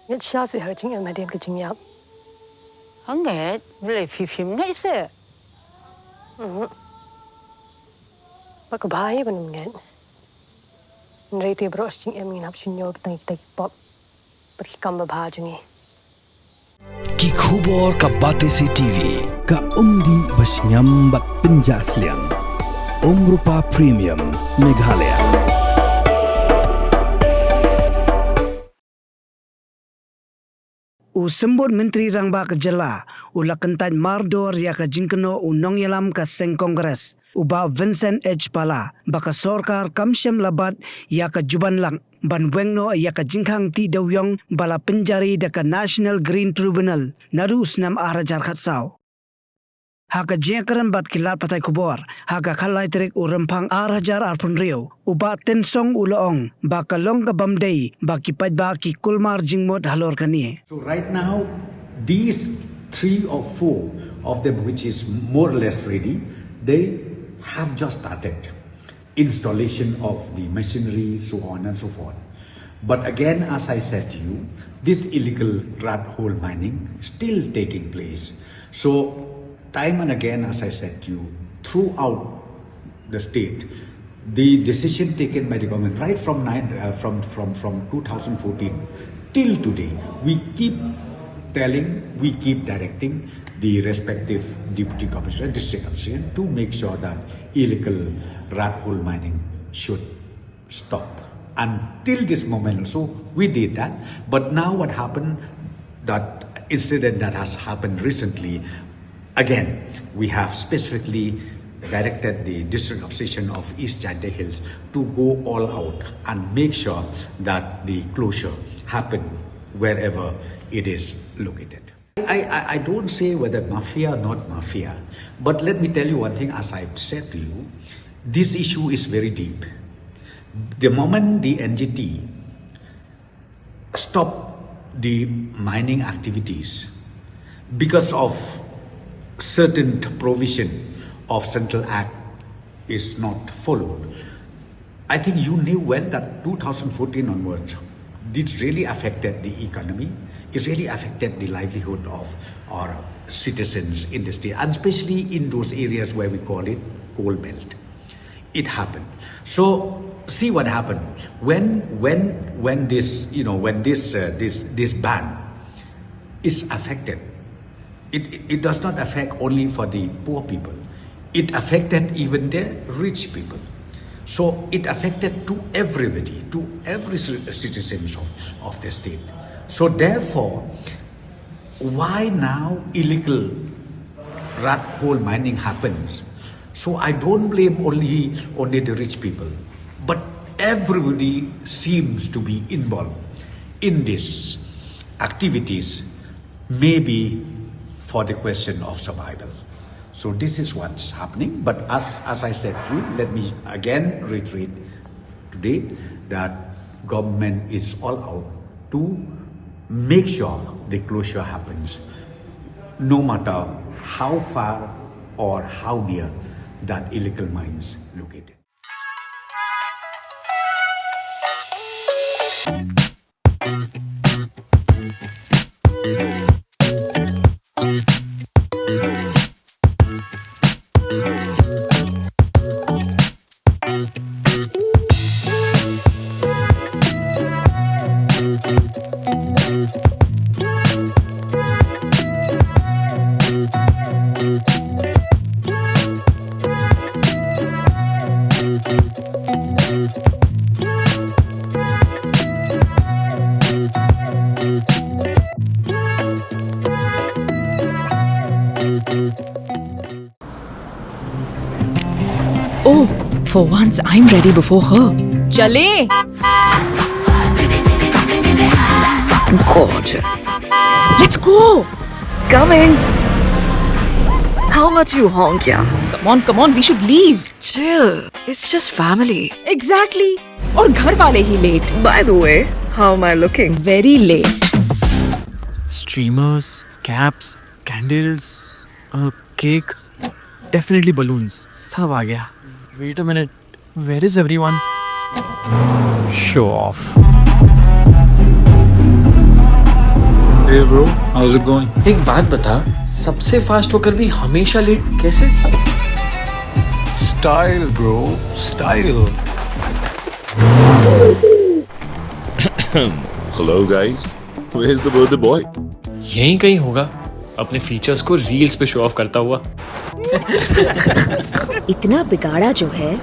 nhất xa sẽ hơi chính em mà đem cái chính nhập Hằng nghe lại phim ngay sẽ bác có bài bên nghe Nrei te bro chính em ngin hấp xin nhau cái tay pop bật cầm bà bà chungi Ki khubor ka Batesi TV ka umdi basnyam bat pinjasliang Rupa Premium Meghalaya. Usembur Menteri Rangba ke Jela, Kyntait Mardor ya ke Jingkynnoh Nong Yalam ke Seng Kongres, Uba Vincent H. Pala, baka Sorkar Kamshem Labat ya ke Juban Lang, Ban Weng ya ke Jingkhang ti Dewïong bala penjari da ke National Green Tribunal, narus nam arajar khatsau. Haka jengkaran bat kilat patai kubor, haka khalai terik urempang arajar arpun rio, uba tensong uloong, baka long kabamday, baki padba ki kulmar jingmod halor kani. So right now, these 3 or 4 of them, which is more or less ready, they have just started installation of the machinery, so on and so forth. But again, as I said to you, this illegal rat hole mining still taking place. So time and again, as I said to you, throughout the state, the decision taken by the government right from 2014 till today, we keep telling, we keep directing the respective deputy commissioner, district commissioner to make sure that illegal rat hole mining should stop. Until this moment also, we did that. But now what happened, that incident that has happened recently, again, we have specifically directed the district commission of East Kyntait Hills to go all out and make sure that the closure happen wherever it is located. I don't say whether mafia or not mafia, but let me tell you one thing, as I've said to you, this issue is very deep. The moment the NGT stop the mining activities because of certain provision of Central Act is not followed, I think you knew well that 2014 onwards, this really affected the economy. It really affected the livelihood of our citizens in the state, and especially in those areas where we call it coal belt. It happened. So see what happened when this this ban is affected. It does not affect only for the poor people. It affected even the rich people. So it affected to everybody, to every citizen of the state. So therefore, why now illegal rat hole mining happens? So I don't blame only the rich people, but everybody seems to be involved in these activities, maybe for the question of survival. So this is what's happening. But as I said to you, let me again reiterate today that government is all out to make sure the closure happens, no matter how far or how near that illegal mines located. Oh, for once I'm ready before her. Chale! Gorgeous. Let's go! Coming. How much you honk, yeah? Come on, we should leave. Chill. It's just family. Exactly. और घर वाले ही late. By the way, how am I looking? Very late. Streamers, caps, candles, a cake, definitely balloons. सब आ गया. Wait a minute. Where is everyone? Show off. How's it going? एक बात बता, सबसे fast होकर भी हमेशा लेट कैसे? Style, bro. Style. Hello guys, where's the birthday boy? यहीं कहीं होगा, अपने फीचर्स को रील्स पे शो ऑफ करता हुआ। इतना बिगाड़ा जो है,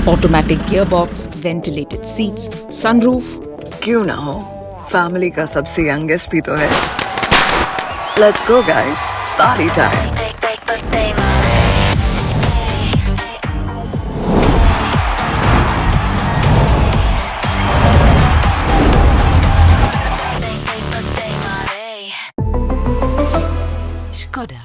automatic gear box, ventilated seats, sunroof. क्यों ना हो, फैमिली का सबसे यंगेस्ट भी तो है। Let's go guys, party time. Skoda.